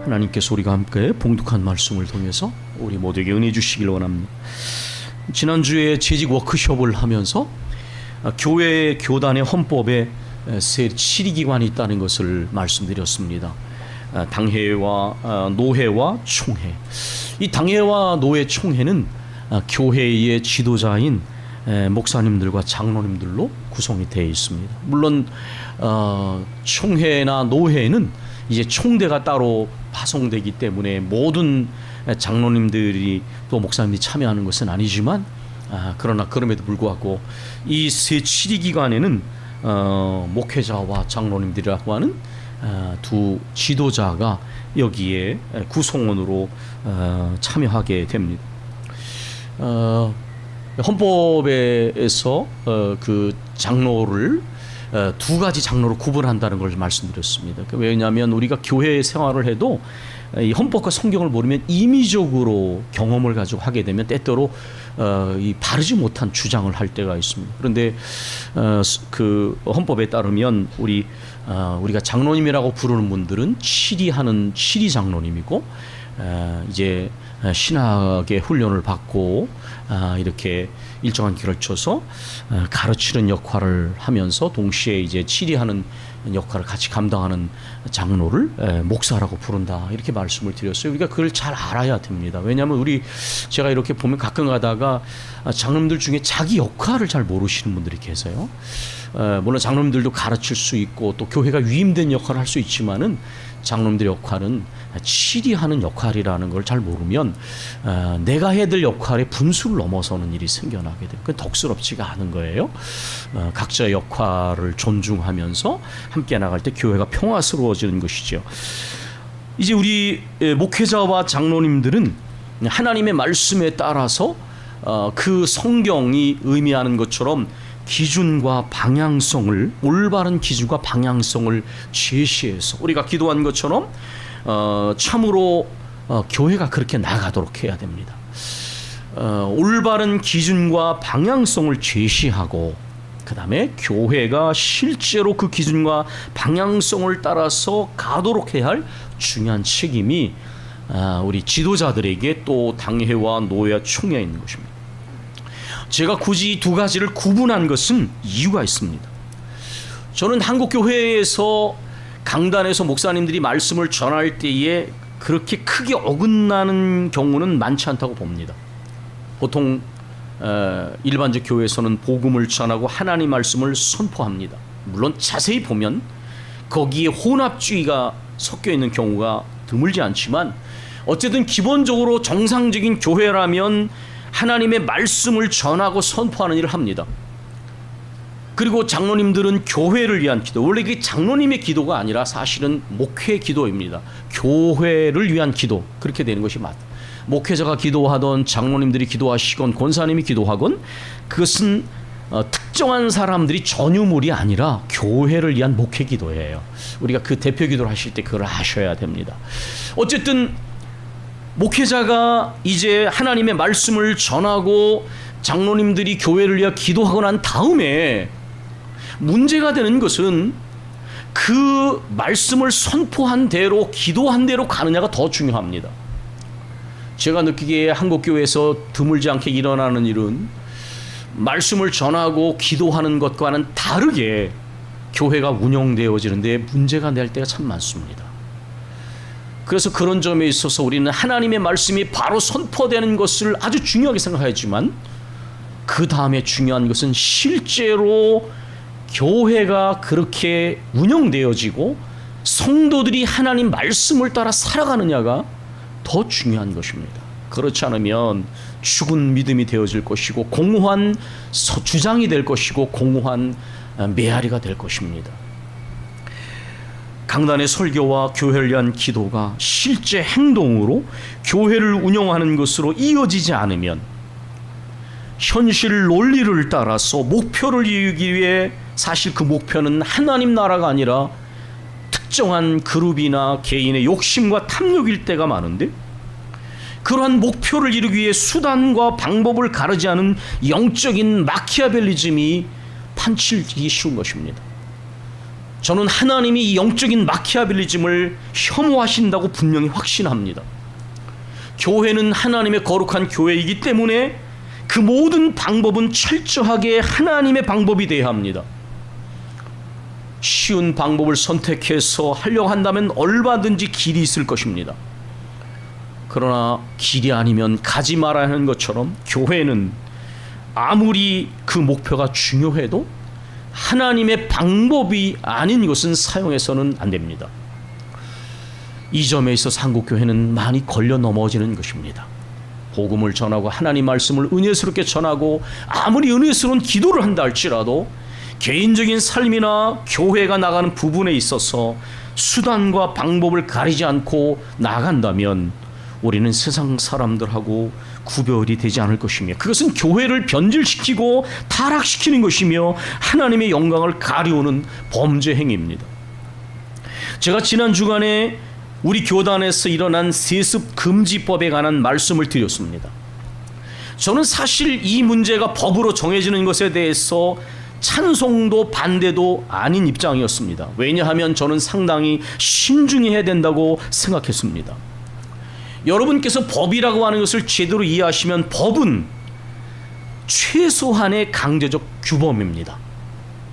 하나님께서 우리가 함께 봉독한 말씀을 통해서 우리 모두에게 은혜 주시길 원합니다. 지난주에 재직 워크숍을 하면서 교회 교단의 헌법에 세 7기관이 있다는 것을 말씀드렸습니다. 당회와 노회와 총회. 이 당회와 노회 총회는 교회의 지도자인 목사님들과 장로님들로 구성이 되어 있습니다. 물론 총회나 노회는 이제 총대가 따로 파송되기 때문에 모든 장로님들이 또 목사님들이 참여하는 것은 아니지만 그러나 그럼에도 불구하고 이 세 7기관에는 목회자와 장로님들이라고 하는 두 지도자가 여기에 구성원으로 참여하게 됩니다. 헌법에서 그 장로를 두 가지 장로로 구분한다는 걸 말씀드렸습니다. 왜냐하면 우리가 교회 생활을 해도 이 헌법과 성경을 모르면 임의적으로 경험을 가지고 하게 되면 때때로 이 바르지 못한 주장을 할 때가 있습니다. 그런데 그 헌법에 따르면 우리가 장로님이라고 부르는 분들은 치리하는 치리 장로님이고 이제 신학의 훈련을 받고 이렇게 일정한 기를 쳐서 가르치는 역할을 하면서 동시에 이제 치리하는 역할을 같이 감당하는 장로를 목사라고 부른다, 이렇게 말씀을 드렸어요. 우리가 그걸 잘 알아야 됩니다. 왜냐하면 제가 이렇게 보면 가끔 가다가 장로님들 중에 자기 역할을 잘 모르시는 분들이 계세요. 물론 장로님들도 가르칠 수 있고 또 교회가 위임된 역할을 할 수 있지만은 장로님들의 역할은 치리하는 역할이라는 걸 잘 모르면 내가 해야 될 역할의 분수를 넘어서는 일이 생겨나게 돼요. 그건 덕스럽지가 않은 거예요. 각자의 역할을 존중하면서 함께 나갈 때 교회가 평화스러워지는 것이죠. 이제 우리 목회자와 장로님들은 하나님의 말씀에 따라서 그 성경이 의미하는 것처럼 기준과 방향성을, 올바른 기준과 방향성을 제시해서 우리가 기도한 것처럼 참으로 교회가 그렇게 나가도록 해야 됩니다. 올바른 기준과 방향성을 제시하고 그 다음에 교회가 실제로 그 기준과 방향성을 따라서 가도록 해야 할 중요한 책임이 우리 지도자들에게 또 당회와 노회와 총회에 있는 것입니다. 제가 굳이 이 두 가지를 구분한 것은 이유가 있습니다. 저는 한국교회에서 강단에서 목사님들이 말씀을 전할 때에 그렇게 크게 어긋나는 경우는 많지 않다고 봅니다. 보통 일반적 교회에서는 복음을 전하고 하나님 말씀을 선포합니다. 물론 자세히 보면 거기에 혼합주의가 섞여 있는 경우가 드물지 않지만 어쨌든 기본적으로 정상적인 교회라면 하나님의 말씀을 전하고 선포하는 일을 합니다. 그리고 장로님들은 교회를 위한 기도, 원래 이게 장로님의 기도가 아니라 사실은 목회 기도입니다. 교회를 위한 기도, 그렇게 되는 것이 맞다. 목회자가 기도하던 장로님들이 기도하시건 권사님이 기도하건 그것은 특정한 사람들이 전유물이 아니라 교회를 위한 목회 기도예요. 우리가 그 대표 기도를 하실 때 그걸 아셔야 됩니다. 어쨌든 목회자가 이제 하나님의 말씀을 전하고 장로님들이 교회를 위해 기도하고 난 다음에 문제가 되는 것은 그 말씀을 선포한 대로 기도한 대로 가느냐가 더 중요합니다. 제가 느끼기에 한국교회에서 드물지 않게 일어나는 일은 말씀을 전하고 기도하는 것과는 다르게 교회가 운영되어지는데 문제가 될 때가 참 많습니다. 그래서 그런 점에 있어서 우리는 하나님의 말씀이 바로 선포되는 것을 아주 중요하게 생각하지만 그 다음에 중요한 것은 실제로 교회가 그렇게 운영되어지고 성도들이 하나님 말씀을 따라 살아가느냐가 더 중요한 것입니다. 그렇지 않으면 죽은 믿음이 되어질 것이고 공허한 주장이 될 것이고 공허한 메아리가 될 것입니다. 강단의 설교와 교회를 위한 기도가 실제 행동으로 교회를 운영하는 것으로 이어지지 않으면 현실 논리를 따라서 목표를 이루기 위해 사실 그 목표는 하나님 나라가 아니라 특정한 그룹이나 개인의 욕심과 탐욕일 때가 많은데 그러한 목표를 이루기 위해 수단과 방법을 가르지 않은 영적인 마키아벨리즘이 판치기 쉬운 것입니다. 저는 하나님이 이 영적인 마키아벨리즘을 혐오하신다고 분명히 확신합니다. 교회는 하나님의 거룩한 교회이기 때문에 그 모든 방법은 철저하게 하나님의 방법이 되어야 합니다. 쉬운 방법을 선택해서 하려고 한다면 얼마든지 길이 있을 것입니다. 그러나 길이 아니면 가지 말아야 하는 것처럼 교회는 아무리 그 목표가 중요해도 하나님의 방법이 아닌 것은 사용해서는 안 됩니다. 이 점에 있어서 한국교회는 많이 걸려 넘어지는 것입니다. 복음을 전하고 하나님 말씀을 은혜스럽게 전하고 아무리 은혜스러운 기도를 한다 할지라도 개인적인 삶이나 교회가 나가는 부분에 있어서 수단과 방법을 가리지 않고 나간다면 우리는 세상 사람들하고 구별이 되지 않을 것이며 그것은 교회를 변질시키고 타락시키는 것이며 하나님의 영광을 가리우는 범죄 행위입니다. 제가 지난 주간에 우리 교단에서 일어난 세습 금지법에 관한 말씀을 드렸습니다. 저는 사실 이 문제가 법으로 정해지는 것에 대해서 찬송도 반대도 아닌 입장이었습니다. 왜냐하면 저는 상당히 신중히 해야 된다고 생각했습니다. 여러분께서 법이라고 하는 것을 제대로 이해하시면 법은 최소한의 강제적 규범입니다.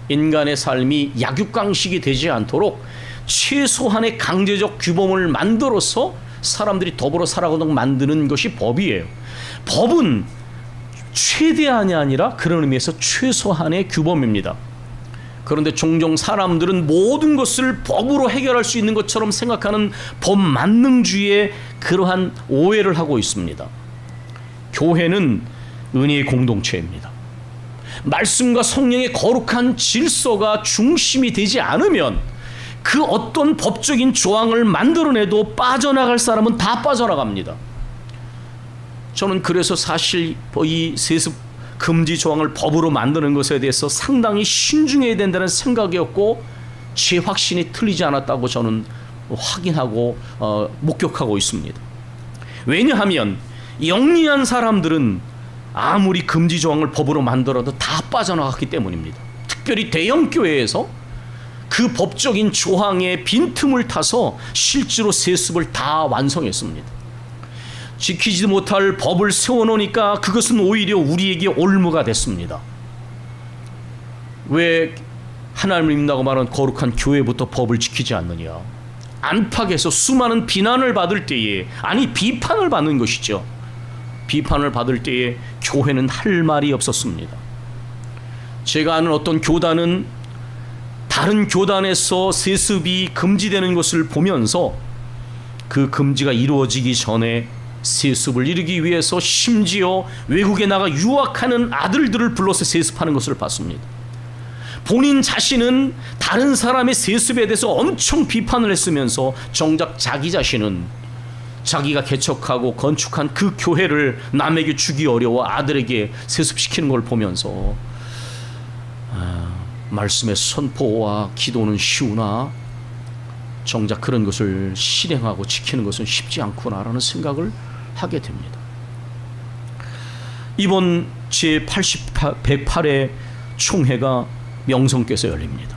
인간의 삶이 약육강식이 되지 않도록 최소한의 강제적 규범을 만들어서 사람들이 더불어 살아가도록 만드는 것이 법이에요. 법은 최대한이 아니라 그런 의미에서 최소한의 규범입니다. 그런데 종종 사람들은 모든 것을 법으로 해결할 수 있는 것처럼 생각하는 법만능주의에 그러한 오해를 하고 있습니다. 교회는 은혜의 공동체입니다. 말씀과 성령의 거룩한 질서가 중심이 되지 않으면 그 어떤 법적인 조항을 만들어내도 빠져나갈 사람은 다 빠져나갑니다. 저는 그래서 사실 이 세습 금지 조항을 법으로 만드는 것에 대해서 상당히 신중해야 된다는 생각이었고 제 확신이 틀리지 않았다고 저는 확인하고 목격하고 있습니다. 왜냐하면 영리한 사람들은 아무리 금지 조항을 법으로 만들어도 다 빠져나갔기 때문입니다. 특별히 대형 교회에서 그 법적인 조항의 빈틈을 타서 실제로 세습을 다 완성했습니다. 지키지 못할 법을 세워놓으니까 그것은 오히려 우리에게 올무가 됐습니다. 왜 하나님을 믿는다고 말하는 거룩한 교회부터 법을 지키지 않느냐. 안팎에서 수많은 비난을 받을 때에, 아니 비판을 받는 것이죠. 비판을 받을 때에 교회는 할 말이 없었습니다. 제가 아는 어떤 교단은 다른 교단에서 세습이 금지되는 것을 보면서 그 금지가 이루어지기 전에 세습을 이루기 위해서 심지어 외국에 나가 유학하는 아들들을 불러서 세습하는 것을 봤습니다. 본인 자신은 다른 사람의 세습에 대해서 엄청 비판을 했으면서 정작 자기 자신은 자기가 개척하고 건축한 그 교회를 남에게 주기 어려워 아들에게 세습시키는 걸 보면서 말씀의 선포와 기도는 쉬우나 정작 그런 것을 실행하고 지키는 것은 쉽지 않구나라는 생각을 하게 됩니다. 이번 제108회 총회가 명성교에서 열립니다.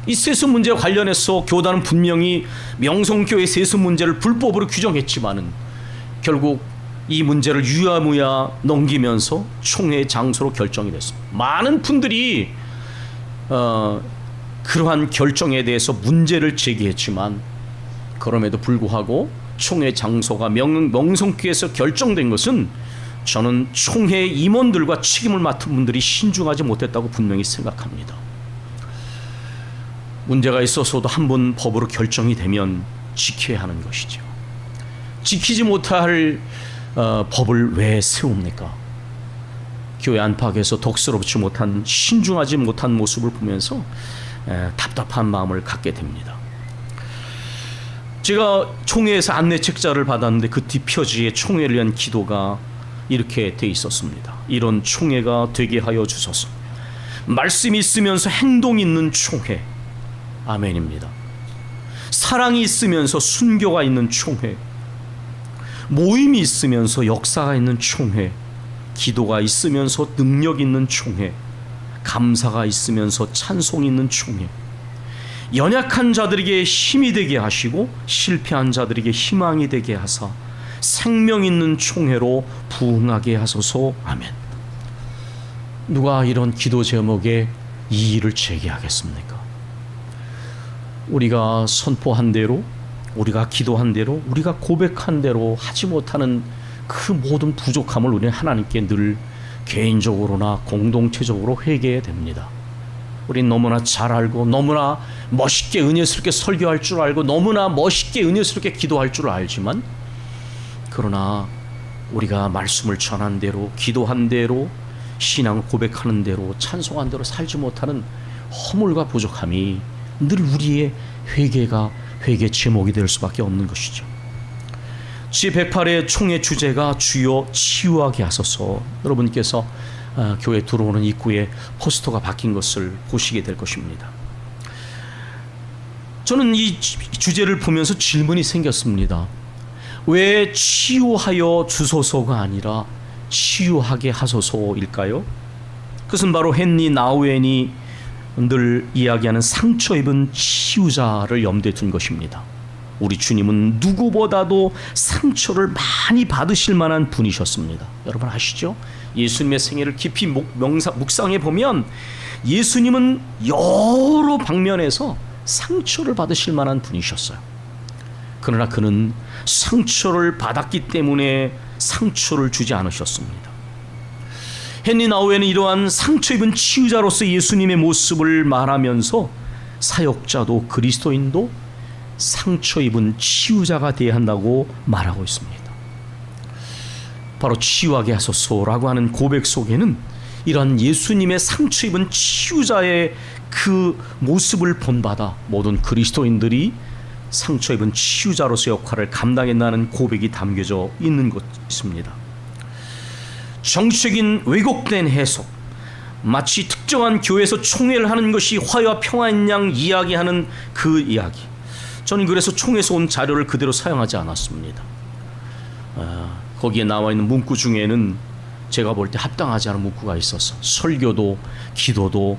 이 세습 문제와 관련해서 교단은 분명히 명성교회 세습 문제를 불법으로 규정했지만은 결국 이 문제를 유야무야 넘기면서 총회 장소로 결정이 됐습니다. 많은 분들이 그러한 결정에 대해서 문제를 제기했지만 그럼에도 불구하고 총회 장소가 명성교회에서 결정된 것은 저는 총회 임원들과 책임을 맡은 분들이 신중하지 못했다고 분명히 생각합니다. 문제가 있어서도 한번 법으로 결정이 되면 지켜야 하는 것이죠. 지키지 못할 법을 왜 세웁니까? 교회 안팎에서 독스럽지 못한, 신중하지 못한 모습을 보면서 답답한 마음을 갖게 됩니다. 제가 총회에서 안내책자를 받았는데 그 뒷표지에 총회를 위한 기도가 이렇게 돼 있었습니다. 이런 총회가 되게 하여 주소서. 말씀이 있으면서 행동이 있는 총회. 아멘입니다. 사랑이 있으면서 순교가 있는 총회. 모임이 있으면서 역사가 있는 총회. 기도가 있으면서 능력 있는 총회. 감사가 있으면서 찬송이 있는 총회. 연약한 자들에게 힘이 되게 하시고 실패한 자들에게 희망이 되게 하사 생명 있는 총회로 부흥하게 하소서. 아멘. 누가 이런 기도 제목에 이의를 제기하겠습니까? 우리가 선포한 대로, 우리가 기도한 대로, 우리가 고백한 대로 하지 못하는 그 모든 부족함을 우리는 하나님께 늘 개인적으로나 공동체적으로 회개해야 됩니다. 우린 너무나 잘 알고 너무나 멋있게 은혜스럽게 설교할 줄 알고 너무나 멋있게 은혜스럽게 기도할 줄 알지만, 그러나 우리가 말씀을 전한 대로, 기도한 대로, 신앙을 고백하는 대로, 찬송한 대로 살지 못하는 허물과 부족함이 늘 우리의 회개 제목이 될 수밖에 없는 것이죠. 제108의 총회 주제가 주여 치유하게 하소서. 여러분께서 교회 들어오는 입구에 포스터가 박힌 것을 보시게 될 것입니다. 저는 이 주제를 보면서 질문이 생겼습니다. 왜 치유하여 주소서가 아니라 치유하게 하소서일까요? 그것은 바로 헨리 나우엔이 늘 이야기하는 상처 입은 치유자를 염두에 둔 것입니다. 우리 주님은 누구보다도 상처를 많이 받으실 만한 분이셨습니다. 여러분 아시죠? 예수님의 생애를 깊이 묵상해 보면 예수님은 여러 방면에서 상처를 받으실 만한 분이셨어요. 그러나 그는 상처를 받았기 때문에 상처를 주지 않으셨습니다. 헨리 나우엔은 이러한 상처 입은 치유자로서 예수님의 모습을 말하면서 사역자도 그리스도인도 상처 입은 치유자가 되어야 한다고 말하고 있습니다. 바로 치유하게 하소서라고 하는 고백 속에는 이러한 예수님의 상처 입은 치유자의 그 모습을 본받아 모든 그리스도인들이 상처 입은 치유자로서 역할을 감당한다는 고백이 담겨져 있는 것입니다. 정치적인 왜곡된 해석, 마치 특정한 교회에서 총회를 하는 것이 화해와 평화인 양 이야기하는 그 이야기, 저는 그래서 총회에서 온 자료를 그대로 사용하지 않았습니다. 거기에 나와 있는 문구 중에는 제가 볼 때 합당하지 않은 문구가 있어서 설교도 기도도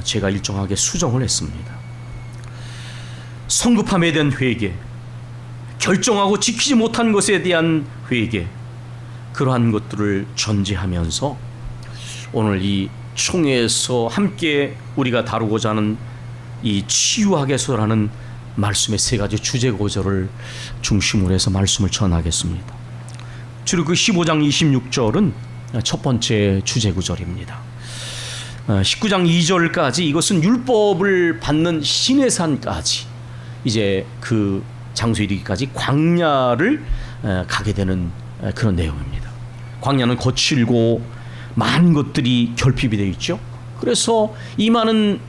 제가 일정하게 수정을 했습니다. 성급함에 대한 회개, 결정하고 지키지 못한 것에 대한 회개, 그러한 것들을 전제하면서 오늘 이 총회에서 함께 우리가 다루고자 하는 이 치유하게서라는 말씀의 세 가지 주제 구절을 중심으로 해서 말씀을 전하겠습니다. 주로 그 15장 26절은 첫 번째 주제 구절입니다. 19장 2절까지 이것은 율법을 받는 시내산까지 이제 그 장소에 이르기까지 광야를 가게 되는 그런 내용입니다. 광야는 거칠고 많은 것들이 결핍이 되어 있죠. 그래서 이 많은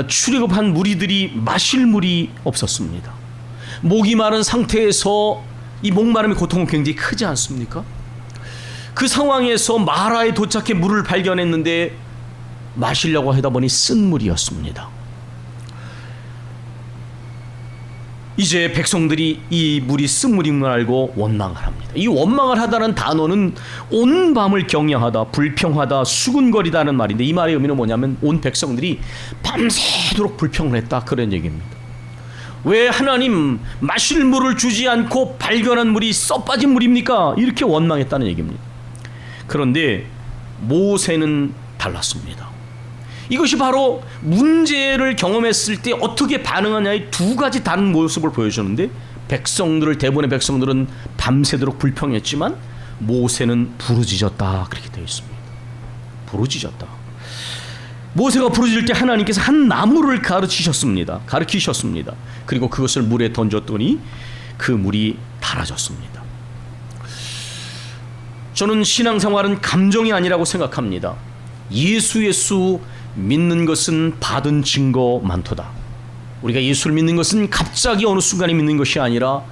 출애굽한 무리들이 마실 물이 없었습니다. 목이 마른 상태에서 이 목마름의 고통은 굉장히 크지 않습니까? 그 상황에서 마라에 도착해 물을 발견했는데 마시려고 하다 보니 쓴 물이었습니다. 이제 백성들이 이 물이 쓴 물인 걸 알고 원망을 합니다. 이 원망을 하다는 단어는 온 밤을 경야하다, 불평하다, 수군거리다는 말인데, 이 말의 의미는 뭐냐면 온 백성들이 밤새도록 불평을 했다, 그런 얘기입니다. 왜 하나님 마실 물을 주지 않고 발견한 물이 썩빠진 물입니까? 이렇게 원망했다는 얘기입니다. 그런데 모세는 달랐습니다. 이것이 바로 문제를 경험했을 때 어떻게 반응하냐의 두 가지 다른 모습을 보여주는데, 대부분의 백성들은 밤새도록 불평했지만 모세는 부르짖었다, 그렇게 되어 있습니다. 부르짖었다. 모세가 부르짖을 때 하나님께서 한 나무를 가르치셨습니다. 그리고 그것을 물에 던졌더니 그 물이 달아졌습니다. 저는 신앙생활은 감정이 아니라고 생각합니다. 예수 믿는 것은 받은 증거 많도다. 우리가 예수를 믿는 것은 갑자기 어느 순간에 믿는 것이 아니라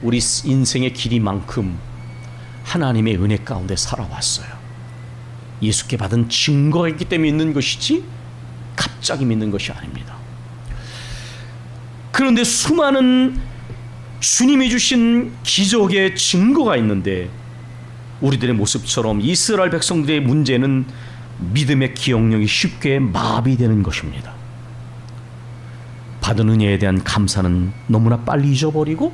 우리 인생의 길이만큼 하나님의 은혜 가운데 살아왔어요. 예수께 받은 증거가 있기 때문에 믿는 것이지 갑자기 믿는 것이 아닙니다. 그런데 수많은 주님이 주신 기적의 증거가 있는데, 우리들의 모습처럼 이스라엘 백성들의 문제는 믿음의 기억력이 쉽게 마비되는 것입니다. 받은 은혜에 대한 감사는 너무나 빨리 잊어버리고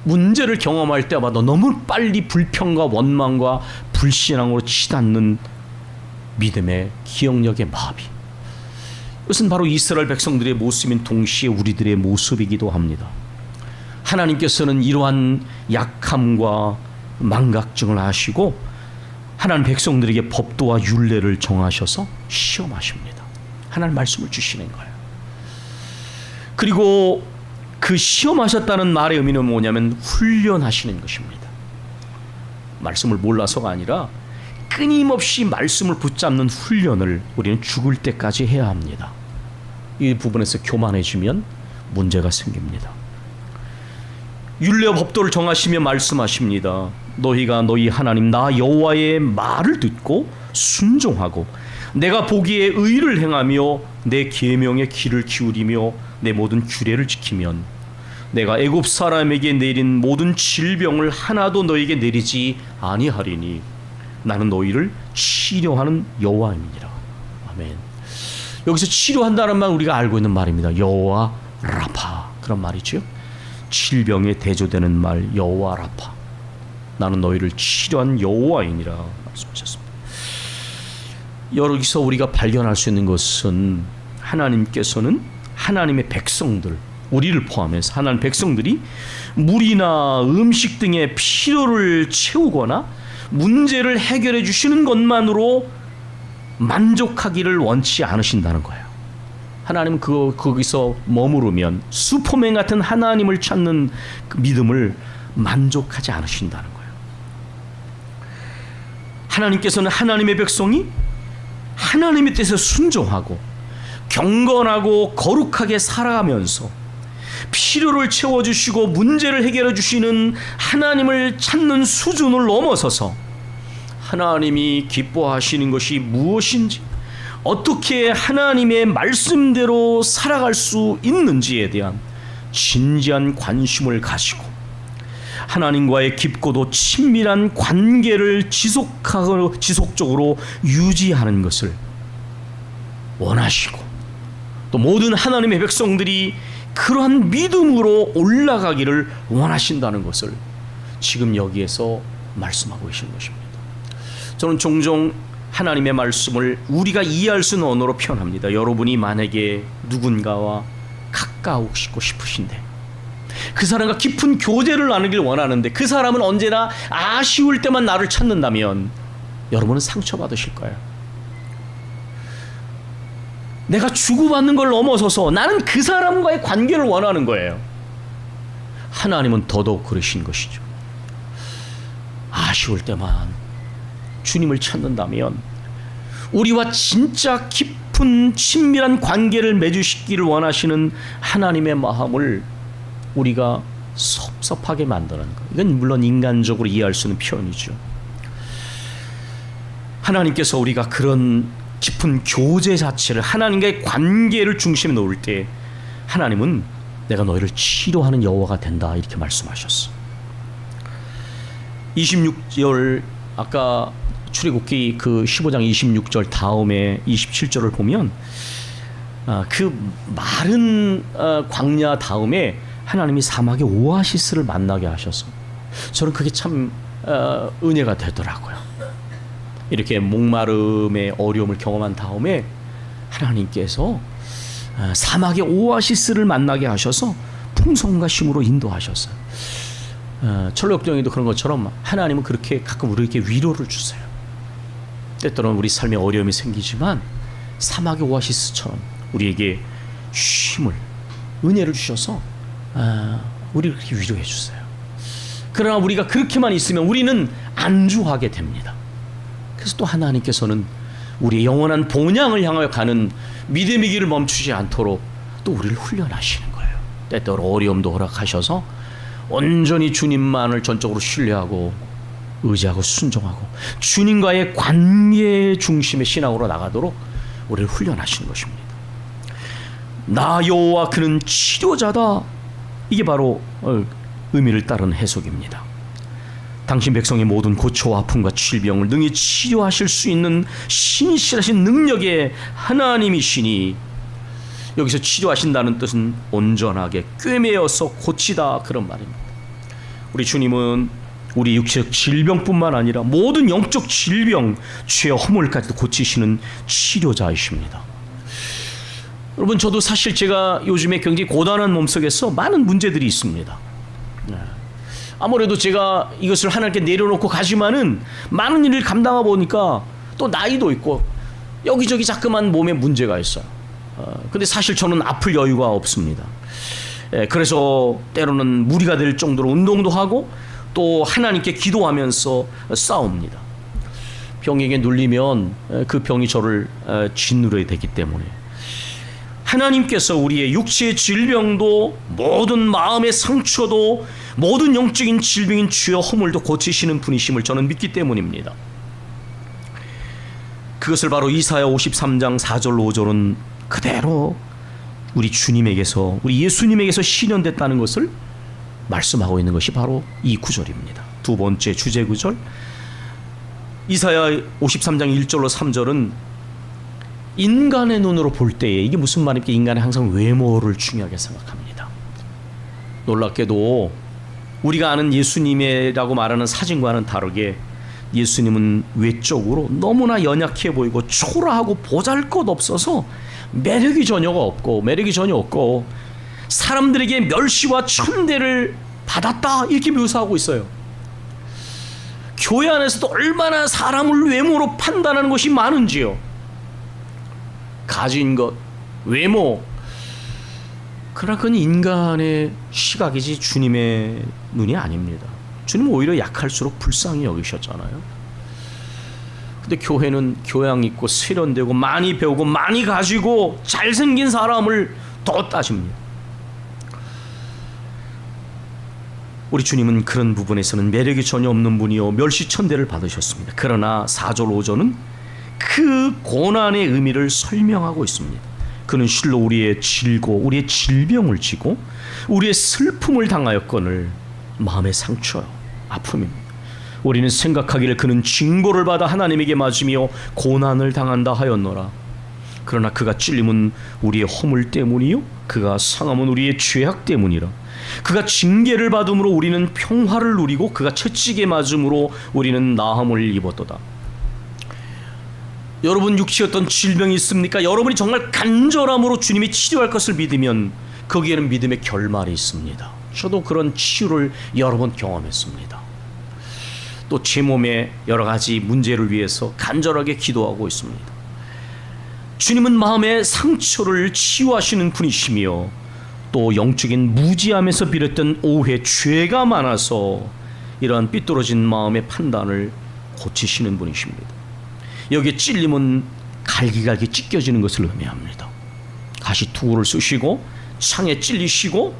문제를 경험할 때마다 너무 빨리 불평과 원망과 불신앙으로 치닫는 믿음의 기억력의 마비. 이것은 바로 이스라엘 백성들의 모습인 동시에 우리들의 모습이기도 합니다. 하나님께서는 이러한 약함과 망각증을 아시고 하나님 백성들에게 법도와 율례를 정하셔서 시험하십니다. 하나님 말씀을 주시는 거예요. 그리고 그 시험하셨다는 말의 의미는 뭐냐면 훈련하시는 것입니다. 말씀을 몰라서가 아니라 끊임없이 말씀을 붙잡는 훈련을 우리는 죽을 때까지 해야 합니다. 이 부분에서 교만해지면 문제가 생깁니다. 율례와 법도를 정하시며 말씀하십니다. 너희가 너희 하나님 나 여호와의 말을 듣고 순종하고 내가 보기에 의를 행하며 내 계명의 귀를 기울이며 내 모든 규례를 지키면 내가 애굽 사람에게 내린 모든 질병을 하나도 너에게 내리지 아니하리니 나는 너희를 치료하는 여호와임이니라. 아멘. 여기서 치료한다는 말 우리가 알고 있는 말입니다. 여호와 라파, 그런 말이죠. 질병에 대조되는 말 여호와 라파, 나는 너희를 치료한 여호와이니라 말씀하셨습니다. 여기서 우리가 발견할 수 있는 것은 하나님께서는 하나님의 백성들, 우리를 포함해서 하나님 백성들이 물이나 음식 등의 필요를 채우거나 문제를 해결해 주시는 것만으로 만족하기를 원치 않으신다는 거예요. 하나님은 거기서 머무르면 슈퍼맨 같은 하나님을 찾는 그 믿음을 만족하지 않으신다는 거예요. 하나님께서는 하나님의 백성이 하나님의 뜻에 순종하고 경건하고 거룩하게 살아가면서 필요를 채워주시고 문제를 해결해 주시는 하나님을 찾는 수준을 넘어서서 하나님이 기뻐하시는 것이 무엇인지, 어떻게 하나님의 말씀대로 살아갈 수 있는지에 대한 진지한 관심을 가지고 하나님과의 깊고도 친밀한 관계를 지속적으로 유지하는 것을 원하시고, 또 모든 하나님의 백성들이 그러한 믿음으로 올라가기를 원하신다는 것을 지금 여기에서 말씀하고 계신 것입니다. 저는 종종 하나님의 말씀을 우리가 이해할 수 있는 언어로 표현합니다. 여러분이 만약에 누군가와 가까우시고 싶으신데 그 사람과 깊은 교제를 나누길 원하는데 그 사람은 언제나 아쉬울 때만 나를 찾는다면 여러분은 상처받으실 거예요. 내가 주고받는 걸 넘어서서 나는 그 사람과의 관계를 원하는 거예요. 하나님은 더더욱 그러신 것이죠. 아쉬울 때만 주님을 찾는다면 우리와 진짜 깊은 친밀한 관계를 맺으시기를 원하시는 하나님의 마음을 우리가 섭섭하게 만드는 것. 이건 물론 인간적으로 이해할 수 있는 표현이죠. 하나님께서 우리가 그런 깊은 교제 자체를, 하나님과의 관계를 중심에 놓을 때 하나님은 내가 너희를 치료하는 여호와가 된다 이렇게 말씀하셨어. 26절 아까 출애굽기 그 15장 26절 다음에 27절을 보면 그 마른 광야 다음에 하나님이 사막의 오아시스를 만나게 하셔서 저는 그게 참 은혜가 되더라고요. 이렇게 목마름의 어려움을 경험한 다음에 하나님께서 사막의 오아시스를 만나게 하셔서 풍성과 쉼으로 인도하셨어요. 철로역정에도 그런 것처럼 하나님은 그렇게 가끔 우리에게 위로를 주세요. 때때로는 우리 삶에 어려움이 생기지만 사막의 오아시스처럼 우리에게 쉼을, 은혜를 주셔서 우리를 그렇게 위로해 주세요. 그러나 우리가 그렇게만 있으면 우리는 안주하게 됩니다. 그래서 또 하나님께서는 우리의 영원한 본향을 향하여 가는 믿음의 길을 멈추지 않도록 또 우리를 훈련하시는 거예요. 때때로 어려움도 허락하셔서 온전히 주님만을 전적으로 신뢰하고 의지하고 순종하고 주님과의 관계 중심의 신앙으로 나가도록 우리를 훈련하시는 것입니다. 나 여호와 그는 치료자다. 이게 바로 의미를 따르는 해석입니다. 당신 백성의 모든 고초와 아픔과 질병을 능히 치료하실 수 있는 신실하신 능력의 하나님이시니 여기서 치료하신다는 뜻은 온전하게 꿰매어서 고치다, 그런 말입니다. 우리 주님은 우리 육체적 질병뿐만 아니라 모든 영적 질병, 죄와 허물까지도 고치시는 치료자이십니다. 여러분, 저도 사실 제가 요즘에 굉장히 고단한 몸속에서 많은 문제들이 있습니다. 아무래도 제가 이것을 하나님께 내려놓고 가지만은 많은 일을 감당하다 보니까 또 나이도 있고 여기저기 자꾸만 몸에 문제가 있어요. 근데 사실 저는 아플 여유가 없습니다. 그래서 때로는 무리가 될 정도로 운동도 하고 또 하나님께 기도하면서 싸웁니다. 병에게 눌리면 그 병이 저를 짓누르게 되기 때문에 하나님께서 우리의 육체의 질병도, 모든 마음의 상처도, 모든 영적인 질병인 죄와 허물도 고치시는 분이심을 저는 믿기 때문입니다. 그것을 바로 이사야 53장 4절 5절은 그대로 우리 주님에게서, 우리 예수님에게서 실현됐다는 것을 말씀하고 있는 것이 바로 이 구절입니다. 두 번째 주제 구절, 이사야 53장 1절로 3절은 인간의 눈으로 볼 때에, 이게 무슨 말입니까? 인간은 항상 외모를 중요하게 생각합니다. 놀랍게도 우리가 아는 예수님이라고 말하는 사진과는 다르게 예수님은 외적으로 너무나 연약해 보이고 초라하고 보잘것없어서 매력이 전혀 없고 사람들에게 멸시와 천대를 받았다, 이렇게 묘사하고 있어요. 교회 안에서도 얼마나 사람을 외모로 판단하는 것이 많은지요. 가진 것, 외모, 그러나 그건 인간의 시각이지 주님의 눈이 아닙니다. 주님은 오히려 약할수록 불쌍히 여기셨잖아요. 근데 교회는 교양 있고 세련되고 많이 배우고 많이 가지고 잘생긴 사람을 더 따집니다. 우리 주님은 그런 부분에서는 매력이 전혀 없는 분이요 멸시천대를 받으셨습니다. 그러나 4절 5절은 그 고난의 의미를 설명하고 있습니다. 그는 실로 우리의 질고 우리의 질병을 지고 우리의 슬픔을 당하였거늘 마음의 상처, 아픔입니다. 우리는 생각하기를 그는 징벌을 받아 하나님에게 맞으며 고난을 당한다 하였노라. 그러나 그가 찔림은 우리의 허물 때문이요 그가 상함은 우리의 죄악 때문이라. 그가 징계를 받음으로 우리는 평화를 누리고 그가 채찍에 맞음으로 우리는 나음을 입었도다. 여러분, 육체에 어떤 질병이 있습니까? 여러분이 정말 간절함으로 주님이 치료할 것을 믿으면 거기에는 믿음의 결말이 있습니다. 저도 그런 치유를 여러 번 경험했습니다. 또 제 몸에 여러 가지 문제를 위해서 간절하게 기도하고 있습니다. 주님은 마음의 상처를 치유하시는 분이시며 또 영적인 무지함에서 비롯된 오해, 죄가 많아서 이러한 삐뚤어진 마음의 판단을 고치시는 분이십니다. 여기에 찔림은 갈기갈기 찢겨지는 것을 의미합니다. 가시투구를 쑤시고 창에 찔리시고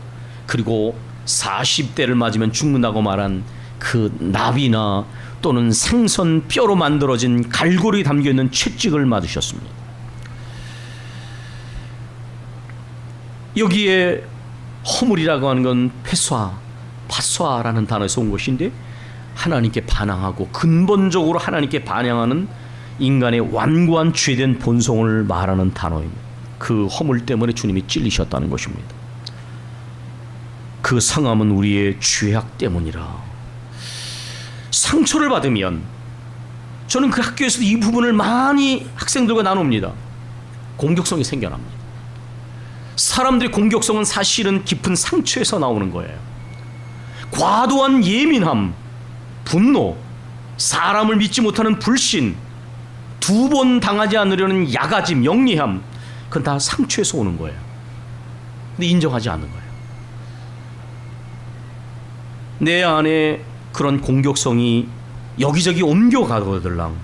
그리고 40대를 맞으면 죽는다고 말한 그 나비나 또는 생선 뼈로 만들어진 갈고리 담겨있는 채찍을 맞으셨습니다. 여기에 허물이라고 하는 건 파쏴라는 단어에서 온 것인데 하나님께 반항하고 근본적으로 하나님께 반항하는 인간의 완고한 죄된 본성을 말하는 단어입니다. 그 허물 때문에 주님이 찔리셨다는 것입니다. 그 상함은 우리의 죄악 때문이라. 상처를 받으면, 저는 그 학교에서도 이 부분을 많이 학생들과 나눕니다. 공격성이 생겨납니다. 사람들의 공격성은 사실은 깊은 상처에서 나오는 거예요. 과도한 예민함, 분노, 사람을 믿지 못하는 불신, 두 번 당하지 않으려는 야가짐, 영리함, 그건 다 상처에서 오는 거예요. 근데 인정하지 않는 거예요. 내 안에 그런 공격성이 여기저기 옮겨가거들랑,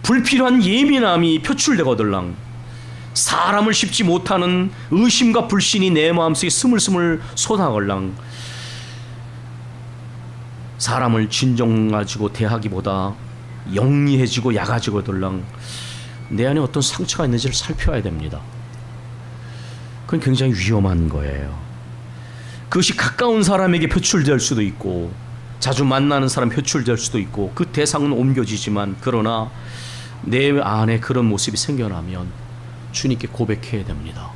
불필요한 예민함이 표출되거들랑, 사람을 쉽지 못하는 의심과 불신이 내 마음속에 스물스물 솟아걸랑, 사람을 진정 가지고 대하기보다 영리해지고 약아지거들랑 내 안에 어떤 상처가 있는지를 살펴야 됩니다. 그건 굉장히 위험한 거예요. 그것이 가까운 사람에게 표출될 수도 있고 자주 만나는 사람 표출될 수도 있고 그 대상은 옮겨지지만, 그러나 내 안에 그런 모습이 생겨나면 주님께 고백해야 됩니다.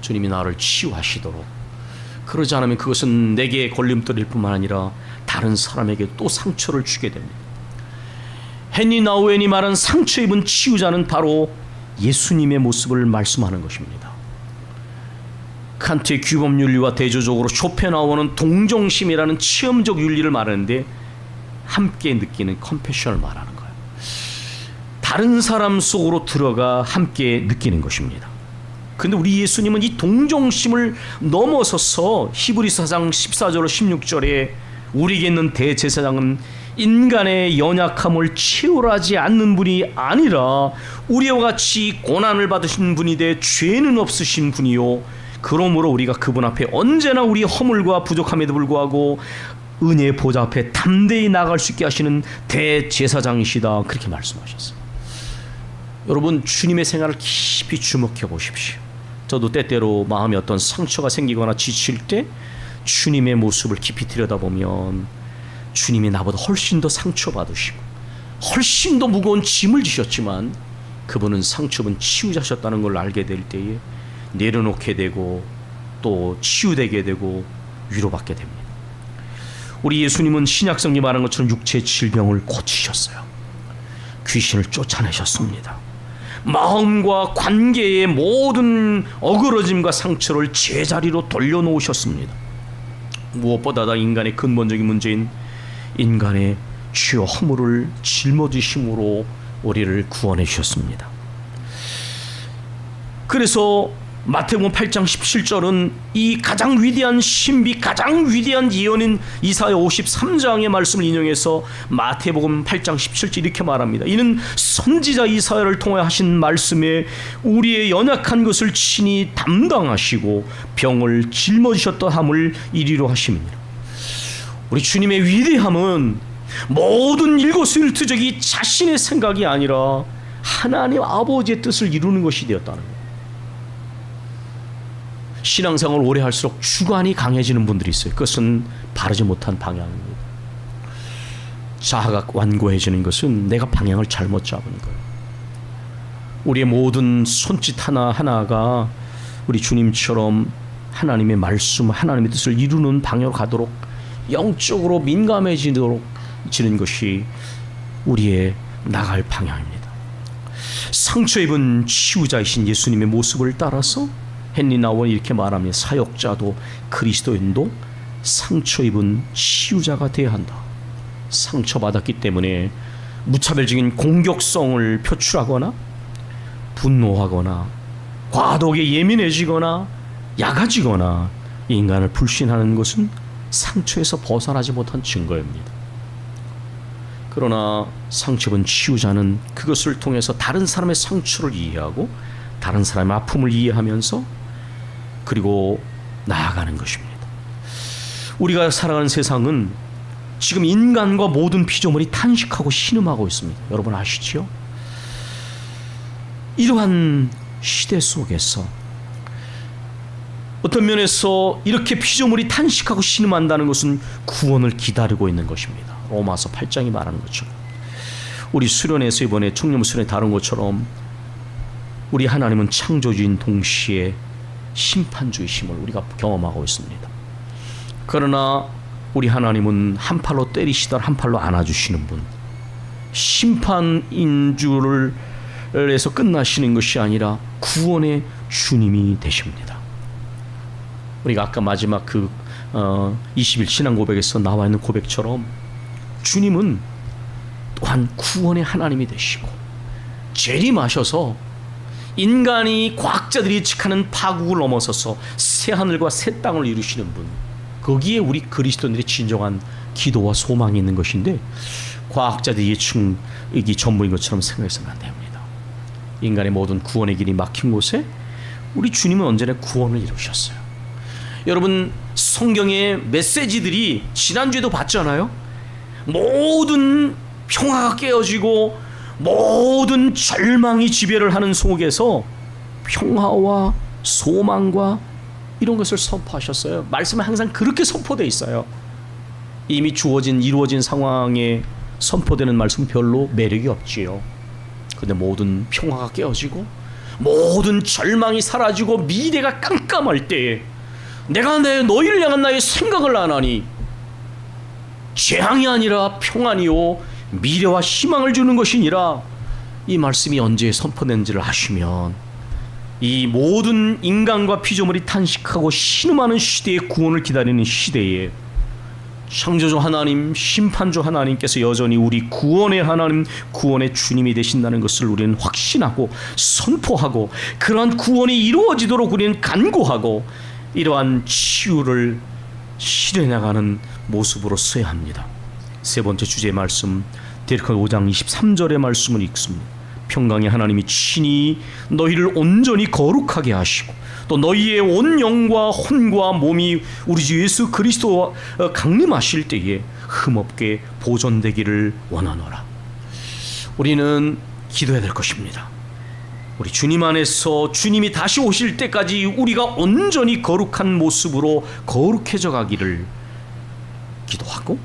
주님이 나를 치유하시도록. 그러지 않으면 그것은 내게 걸림돌일 뿐만 아니라 다른 사람에게 또 상처를 주게 됩니다. 헨리 나우엔이 말한 상처 입은 치유자는 바로 예수님의 모습을 말씀하는 것입니다. 칸트의 규범 윤리와 대조적으로 쇼펜하우어는 동정심이라는 체험적 윤리를 말하는데 함께 느끼는 컴패션을 말하는 거예요. 다른 사람 속으로 들어가 함께 느끼는 것입니다. 근데 우리 예수님은 이 동정심을 넘어서서 히브리서 4장 14절 16절에 우리에게 있는 대제사장은 인간의 연약함을 채울하지 않는 분이 아니라 우리와 같이 고난을 받으신 분이 돼 죄는 없으신 분이요 그러므로 우리가 그분 앞에 언제나 우리 허물과 부족함에도 불구하고 은혜의 보좌 앞에 담대히 나갈 수 있게 하시는 대제사장이시다, 그렇게 말씀하셨어요. 여러분, 주님의 생활을 깊이 주목해 보십시오. 저도 때때로 마음에 어떤 상처가 생기거나 지칠 때 주님의 모습을 깊이 들여다보면 주님이 나보다 훨씬 더 상처받으시고 훨씬 더 무거운 짐을 지셨지만 그분은 상처분 치유자셨다는 걸 알게 될 때에 내려놓게 되고 또 치유되게 되고 위로받게 됩니다. 우리 예수님은 신약성경 말한 것처럼 육체의 질병을 고치셨어요. 귀신을 쫓아내셨습니다. 마음과 관계의 모든 어그러짐과 상처를 제자리로 돌려놓으셨습니다. 무엇보다 인간의 근본적인 문제인 인간의 죄와 허물을 짊어지심으로 우리를 구원해 주셨습니다. 그래서 마태복음 8장 17절은 이 가장 위대한 신비, 가장 위대한 예언인 이사야 53장의 말씀을 인용해서 마태복음 8장 17절 이렇게 말합니다. 이는 선지자 이사야를 통해 하신 말씀에 우리의 연약한 것을 친히 담당하시고 병을 짊어지셨다 함을 이리로 하심이니라. 우리 주님의 위대함은 모든 일거수일투족이 자신의 생각이 아니라 하나님 아버지의 뜻을 이루는 것이 되었다는 거예요. 신앙생활을 오래 할수록 주관이 강해지는 분들이 있어요. 그것은 바르지 못한 방향입니다. 자아가 완고해지는 것은 내가 방향을 잘못 잡은 거예요. 우리의 모든 손짓 하나하나가 우리 주님처럼 하나님의 말씀, 하나님의 뜻을 이루는 방향으로 가도록 영적으로 민감해지도록 지는 것이 우리의 나갈 방향입니다. 상처 입은 치유자이신 예수님의 모습을 따라서 헨리 나우엔이 이렇게 말합니다. 사역자도 그리스도인도 상처 입은 치유자가 되어야 한다. 상처받았기 때문에 무차별적인 공격성을 표출하거나 분노하거나 과도하게 예민해지거나 약아지거나 인간을 불신하는 것은 상처에서 벗어나지 못한 증거입니다. 그러나 상처 입은 치유자는 그것을 통해서 다른 사람의 상처를 이해하고 다른 사람의 아픔을 이해하면서 그리고 나아가는 것입니다. 우리가 살아가는 세상은 지금 인간과 모든 피조물이 탄식하고 신음하고 있습니다. 여러분 아시죠? 이러한 시대 속에서 어떤 면에서 이렇게 피조물이 탄식하고 신음한다는 것은 구원을 기다리고 있는 것입니다. 로마서 8장이 말하는 것처럼 우리 수련회에서 이번에 청년 수련회 다룬 것처럼 우리 하나님은 창조주인 동시에 심판주이심을 우리가 경험하고 있습니다. 그러나 우리 하나님은 한 팔로 때리시다 한 팔로 안아주시는 분, 심판인 줄을 해서 끝나시는 것이 아니라 구원의 주님이 되십니다. 우리가 아까 마지막 20일 신앙 고백에서 나와 있는 고백처럼 주님은 또한 구원의 하나님이 되시고 재림하셔서 인간이 과학자들이 예측하는 파국을 넘어서서 새 하늘과 새 땅을 이루시는 분, 거기에 우리 그리스도인들의 진정한 기도와 소망이 있는 것인데 과학자들의 예측이 전부인 것처럼 생각해서는 안 됩니다. 인간의 모든 구원의 길이 막힌 곳에 우리 주님은 언제나 구원을 이루셨어요. 여러분, 성경의 메시지들이 지난주에도 봤잖아요. 모든 평화가 깨어지고 모든 절망이 지배를 하는 속에서 평화와 소망과 이런 것을 선포하셨어요. 말씀은 항상 그렇게 선포되어 있어요. 이미 주어진 이루어진 상황에 선포되는 말씀은 별로 매력이 없지요. 근데 모든 평화가 깨어지고 모든 절망이 사라지고 미래가 깜깜할 때에 내가 너희를 향한 나의 생각을 안 하니 재앙이 아니라 평안이요 미래와 희망을 주는 것이니라. 이 말씀이 언제 선포된지를 아시면 이 모든 인간과 피조물이 탄식하고 신음하는 시대의 구원을 기다리는 시대에 창조주 하나님, 심판주 하나님께서 여전히 우리 구원의 하나님, 구원의 주님이 되신다는 것을 우리는 확신하고 선포하고 그러한 구원이 이루어지도록 우리는 간구하고 이러한 치유를 실현해나가는 모습으로 서야 합니다. 세 번째 주제의 말씀, 데르크 5장 23절의 말씀을 읽습니다. 평강의 하나님이 친히 너희를 온전히 거룩하게 하시고 또 너희의 온 영과 혼과 몸이 우리 주 예수 그리스도와 강림하실 때에 흠없게 보존되기를 원하노라. 우리는 기도해야 될 것입니다. 우리 주님 안에서 주님이 다시 오실 때까지 우리가 온전히 거룩한 모습으로 거룩해져 가기를 기도하고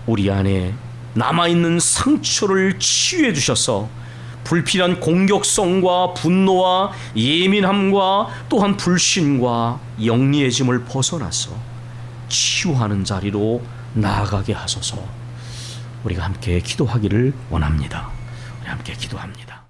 우리 안에 남아있는 상처를 치유해 주셔서 불필요한 공격성과 분노와 예민함과 또한 불신과 영리해짐을 벗어나서 치유하는 자리로 나아가게 하소서. 우리가 함께 기도하기를 원합니다. 우리 함께 기도합니다.